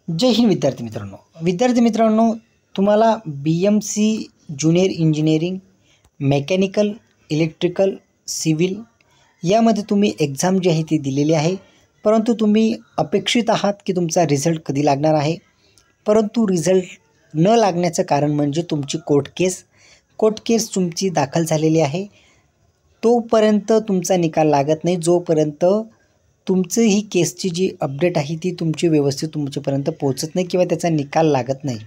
जय हिंद विद्यार्थी मित्रांनो तुम्हाला BMC junior engineering mechanical electrical civil यामध्ये तुम्ही एक्झाम जी आहे ती दिलेली आहे, परंतु तुम्ही अपेक्षित आहात की तुमचा रिझल्ट कधी लागणार आहे। परंतु रिझल्ट न लागण्याचं कारण म्हणजे तुमची कोर्ट केस तुमची दाखल झालेली आहे। तोपर्यंत तुमचा निकाल लागत नाही जोपर्यंत तुमची ही केसची जी अपडेट आहे ती तुमची व्यवस्थित तुमच्यापर्यंत पोहोचत नाही किंवा त्याचा निकाल लागत नाही।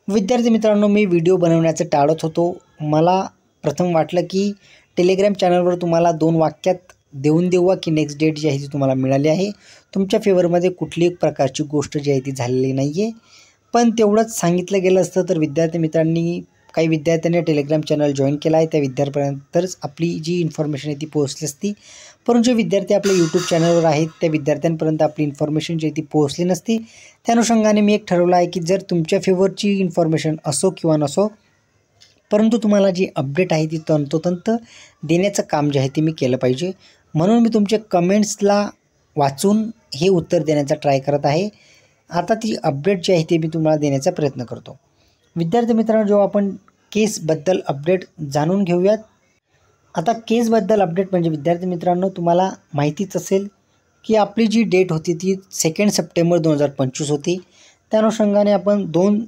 विद्यार्थी मित्रांनो, मी व्हिडिओ बनवण्याचं टाळत होतो। मला प्रथम वाटलं की टेलिग्राम चॅनलवर तुम्हाला 2 वाक्यात देऊन देऊ की नेक्स्ट डेट जी आहे ती तुम्हाला मिळाली आहे, तुमच्या फेवरमध्ये कुठलीही प्रकारची गोष्ट जी आहे ती झालेली नाही आहे। पण तेवढंच सांगितलं गेलं असतं तर विद्यार्थी मित्रांनी काही विद्यार्थ्यांनी टेलिग्राम चॅनल जॉईन केला आहे, त्या विद्यार्थ्यांपर्यंतच आपली जी इन्फॉर्मेशन आहे ती पोहोचली असती। परंतु जे विद्यार्थी आपल्या यूट्यूब चॅनलवर आहेत त्या विद्यार्थ्यांपर्यंत आपली इन्फॉर्मेशन जी आहे ती पोहोचली नसती। त्या अनुषंगाने मी एक ठरवलं आहे की जर तुमच्या फेवरची इन्फॉर्मेशन असो किंवा नसो, परंतु तुम्हाला जी अपडेट आहे ती तंतोतंत देण्याचं काम जे आहे ते मी केलं पाहिजे। म्हणून मी तुमच्या कमेंट्सला वाचून हे उत्तर देण्याचा ट्राय करत आहे। आता ती अपडेट जी आहे ती मी तुम्हाला देण्याचा प्रयत्न करतो। विद्यार्थी मित्रांनो, जेव्हा आपण केसबद्दल अपडेट जाणून घेऊयात। आता केसबद्दल अपडेट म्हणजे विद्यार्थी मित्रांनो, तुम्हाला माहितीच असेल की आपली जी डेट होती ती 2 सप्टेंबर 2025 होती। त्या अनुषंगाने आपण 2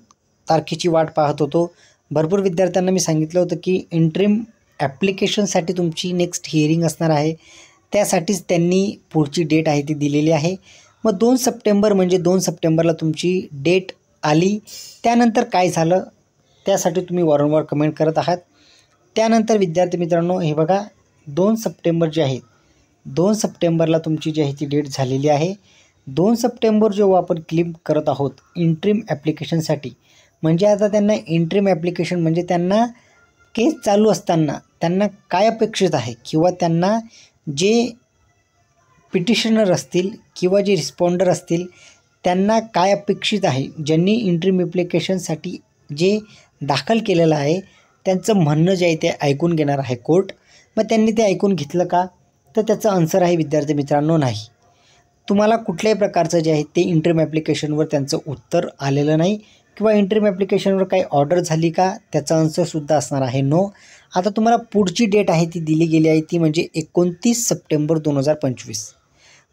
तारखेची वाट पाहत होतो। भरपूर विद्यार्थ्यांना मी सांगितलं होतं की इंट्रीम ॲप्लिकेशनसाठी तुमची नेक्स्ट हिअरिंग असणार आहे, त्यासाठीच त्यांनी पुढची डेट आहे ती दिलेली आहे। मग 2 सप्टेंबर म्हणजे 2 सप्टेंबरला तुमची डेट आली। त्यानंतर काय झालं त्यासाठी तुम्ही वारंवार कमेंट करत आहात। त्यानंतर विद्यार्थी मित्रांनो, हे बघा 2 सप्टेंबर जे आहे 2 सप्टेंबरला तुमची जी आहे ती डेट झालेली आहे। 2 सप्टेंबर जेव्हा आपण क्लिक करत आहोत इंट्रीम ॲप्लिकेशनसाठी, म्हणजे आता त्यांना इंट्रीम ॲप्लिकेशन म्हणजे त्यांना केस चालू असताना त्यांना काय अपेक्षित आहे किंवा त्यांना जे पिटिशनर असतील किंवा जे रिस्पॉन्डर असतील त्यांना काय अपेक्षित आहे, ज्यांनी इंट्रीम ॲप्लिकेशनसाठी जे दाखल केलेलं आहे त्यांचं म्हणणं जे आहे ते ऐकून घेणार आहे कोर्ट। मग त्यांनी ते ऐकून घेतलं का, तर त्याचं आन्सर आहे विद्यार्थी मित्रांनो नाही। तुम्हाला कुठल्याही प्रकारचं जे आहे ते इंट्रीम ॲप्लिकेशनवर त्यांचं उत्तर आलेलं नाही किंवा इंट्रीम ॲप्लिकेशनवर काही ऑर्डर झाली का, त्याचा आन्सरसुद्धा असणार आहे नो। आता तुम्हाला पुढची डेट आहे ती दिली गेली आहे ती म्हणजे 29 सप्टेंबर 2025।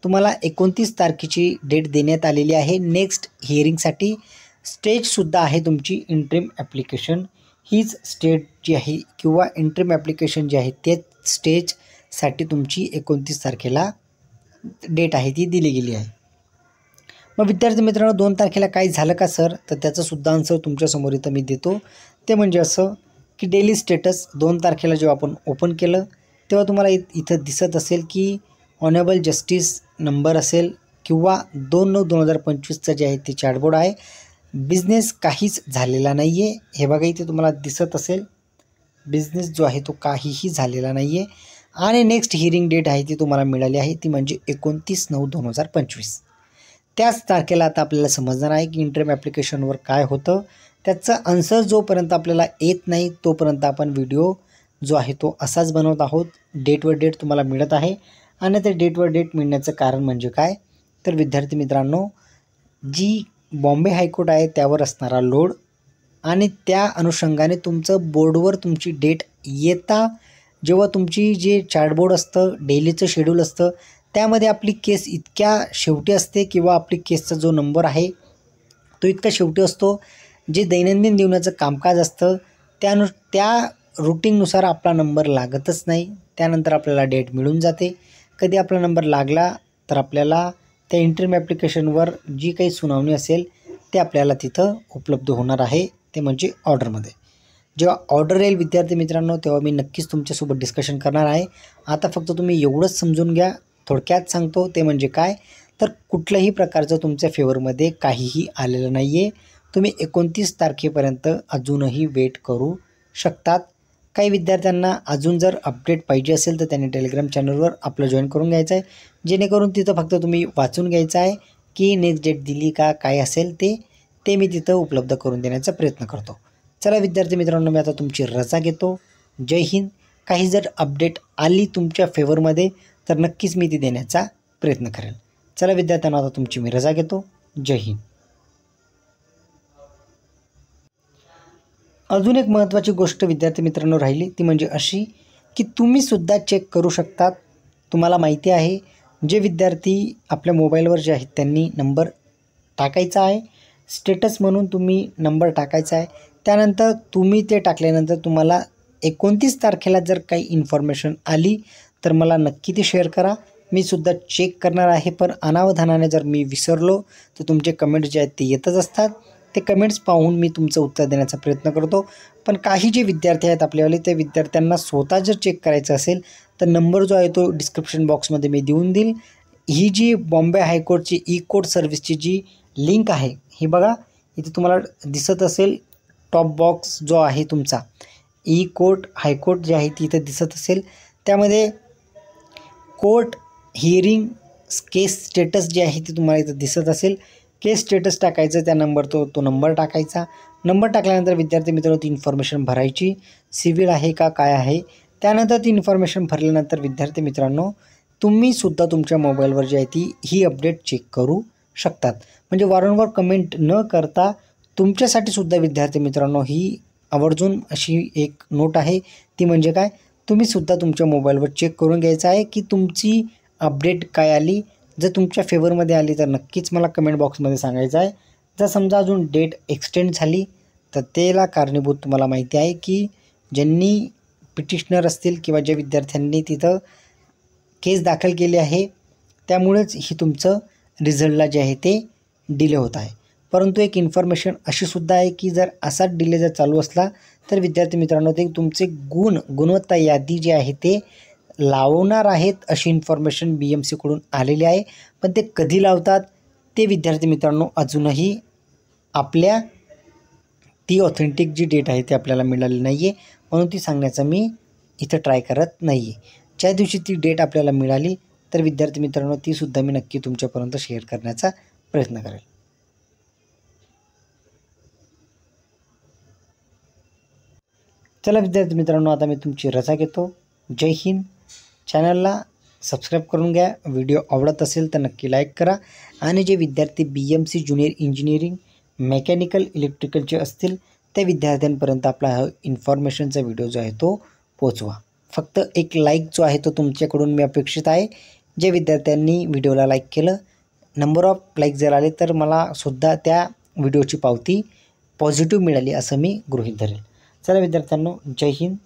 तुम्हाला 29 तारखेची डेट देण्यात आलेली आहे नेक्स्ट हिअरिंगसाठी। स्टेजसुद्धा आहे तुमची इंट्रीम ॲप्लिकेशन, हीच स्टेट जी आहे किंवा इंट्रीम ॲप्लिकेशन जे आहे तेच स्टेजसाठी तुमची 29 तारखेला डेट आहे ती दिली गेली आहे। मग विद्यार्थी मित्रांनो, 2 तारखेला काय झालं का सर, तर त्याचंसुद्धा आन्सर तुमच्यासमोर इथं मी देतो। ते म्हणजे असं की डेली स्टेटस 2 तारखेला जेव्हा आपण ओपन केलं तेव्हा तुम्हाला इथं दिसत असेल की ऑनरेबल जस्टिस नंबर असेल किंवा 2/9/2025चं जे आहे ते चॅटबोर्ड आहे। बिझनेस काहीच झालेला नाही आहे, हे बघा इथे तुम्हाला दिसत असेल बिझनेस जो आहे तो काहीही झालेला नाही आहे। आणि नेक्स्ट हिअरिंग डेट आहे ती तुम्हाला मिळाली आहे ती म्हणजे 29/9/2025। त्याच तारखेला आता आपल्याला समजणार आहे की इंट्रीम ॲप्लिकेशनवर काय होतं, त्याचं आन्सर जोपर्यंत आपल्याला येत नाही तोपर्यंत आपण व्हिडिओ जो आहे तो असाच बनवत आहोत। डेटवर डेट तुम्हाला मिळत आहे आणि त्या डेटवर डेट मिळण्याचं कारण म्हणजे काय, तर विद्यार्थी मित्रांनो, जी बॉम्बे हायकोर्ट आहे त्यावर असणारा लोड आणि त्या अनुषंगाने तुमचं बोर्डवर तुमची डेट येता जेव्हा तुमची जे चॅटबोर्ड असतं डेलीचं शेड्यूल असतं त्यामध्ये आपली केस इतक्या शेवटी असते किंवा आपली केसचा जो नंबर आहे तो इतका शेवटी असतो। जे दैनंदिन जीवनाचं कामकाज असतं त्या रुटीननुसार आपला नंबर लागतच नाही, त्यानंतर आपल्याला डेट मिळून जाते। कधी आपला नंबर लागला तर आपल्याला त्या इंट्रीम ॲप्लिकेशनवर जी काही सुनावणी असेल ते आपल्याला तिथं उपलब्ध होणार आहे, ते म्हणजे ऑर्डरमध्ये। जेव्हा ऑर्डर येईल विद्यार्थी मित्रांनो तेव्हा मी नक्कीच तुमच्यासोबत डिस्कशन करणार आहे। आता फक्त तुम्ही एवढंच समजून घ्या, थोडक्यात सांगतो ते म्हणजे काय, तर कुठल्याही प्रकारचं तुमच्या फेवरमध्ये काहीही आलेलं नाही आहे। तुम्ही 29 तारखेपर्यंत अजूनही वेट करू शकतात। काही विद्यार्थ्यांना अजून जर अपडेट पाहिजे असेल तर त्यांनी टेलिग्राम चॅनलवर आपलं जॉईन करून घ्यायचं आहे, जेणेकरून तिथं फक्त तुम्ही वाचून घ्यायचं आहे की नेक्स्ट डेट दिली का काय असेल ते मी तिथं उपलब्ध करून देण्याचा प्रयत्न करतो। चला विद्यार्थी मित्रांनो, मी आता तुमची रजा घेतो। जय हिंद। काही जर अपडेट आली तुमच्या फेवरमध्ये तर नक्कीच मी ती देण्याचा प्रयत्न करेन। चला विद्यार्थ्यांना आता तुमची मी रजा घेतो। जय हिंद। अजून एक महत्त्वाची गोष्ट विद्यार्थी मित्रांनो राहिली ती म्हणजे अशी की तुम्हीसुद्धा चेक करू शकतात. तुम्हाला माहिती आहे जे विद्यार्थी आपल्या मोबाईलवर जे आहेत त्यांनी नंबर टाकायचा आहे, स्टेटस म्हणून तुम्ही नंबर टाकायचा आहे. त्यानंतर तुम्ही ते टाकल्यानंतर तुम्हाला 29 तारखेला जर काही इन्फॉर्मेशन आली तर मला नक्की ती शेअर करा. मी सुद्धा चेक करणार आहे. पण अनावधानाने जर मी विसरलो तर तुमचे कमेंट्स जे आहेत ते येतच असतात. ते कमेंट्स पाहून मी तुमचं उत्तर देण्याचा प्रयत्न करतो. पण काही जे विद्यार्थी आहेत आपल्यावाले त्या विद्यार्थ्यांना स्वतः जर चेक करायचं असेल तर नंबर जो आहे तो डिस्क्रिप्शन बॉक्समध्ये मी देऊन देईल. ही जी बॉम्बे हायकोर्टची ई-कोर्ट सर्व्हिसची जी लिंक आहे ही बघा इथे तुम्हाला दिसत असेल. टॉप बॉक्स जो आहे तुमचा ई-कोर्ट हायकोर्ट जे आहे ती इथं दिसत असेल. त्यामध्ये कोर्ट हिअरिंग केस स्टेटस जे आहे ते तुम्हाला इथं दिसत असेल. केस स्टेटस टाकायचं, त्या नंबर तो नंबर टाकायचा. नंबर टाकल्यानंतर विद्यार्थी मित्रांनो ती इन्फॉर्मेशन भरायची, सिव्हिल आहे का काय आहे. त्यानंतर ती इन्फॉर्मेशन भरल्यानंतर विद्यार्थी मित्रांनो तुम्हीसुद्धा तुमच्या मोबाईलवर जी आहे ही अपडेट चेक करू शकतात. म्हणजे वारंवार कमेंट न करता तुमच्यासाठी सुद्धा विद्यार्थी मित्रांनो ही आवर्जून अशी एक नोट आहे ती म्हणजे काय, तुम्हीसुद्धा तुमच्या मोबाईलवर चेक करून घ्यायचं आहे की तुमची अपडेट काय आली. जर तुमच्या फेवरमध्ये आली तर नक्कीच मला कमेंट बॉक्समध्ये सांगायचं आहे. जर समजा अजून डेट एक्सटेंड झाली तर त्याला कारणीभूत तुम्हाला माहिती आहे की ज्यांनी पिटिशनर असतील किंवा ज्या विद्यार्थ्यांनी तिथं केस दाखल केली आहे त्यामुळेच ही तुमचं रिझल्टला जे आहे ते डिले होत आहे. परंतु एक इन्फॉर्मेशन अशी सुद्धा आहे की जर असा डिले जर चालू असला तर विद्यार्थी मित्रांनो ते तुमचे गुणवत्ता यादी जे आहे ते लावणार आहेत अशी इन्फॉर्मेशन BMCकडून आलेली आहे. पण ते कधी लावतात ते विद्यार्थी मित्रांनो अजूनही आपल्या ती ऑथेंटिक जी डेट आहे ती आपल्याला मिळाली नाही आहे, म्हणून ती सांगण्याचा मी इथं ट्राय करत नाही आहे. ज्या दिवशी ती डेट आपल्याला मिळाली तर विद्यार्थी मित्रांनो तीसुद्धा मी नक्की तुमच्यापर्यंत शेअर करण्याचा प्रयत्न करेल. चला विद्यार्थी मित्रांनो आता मी तुमची रजा घेतो. जय हिंद. चॅनलला सबस्क्राईब करून घ्या. व्हिडिओ आवडत असेल तर नक्की लाईक करा. आणि जे विद्यार्थी BMC ज्युनियर इंजिनिअरिंग मेकॅनिकल इलेक्ट्रिकलचे असतील त्या विद्यार्थ्यांपर्यंत आपला हा इन्फॉर्मेशनचा व्हिडिओ जो आहे तो पोचवा. फक्त एक लाईक जो आहे तो तुमच्याकडून मी अपेक्षित आहे. जे विद्यार्थ्यांनी व्हिडिओला लाईक केलं, नंबर ऑफ लाईक जर आले तर मला सुद्धा त्या व्हिडिओची पावती पॉझिटिव्ह मिळाली असं मी गृहीत धरेल. चला विद्यार्थ्यांनो जय हिंद.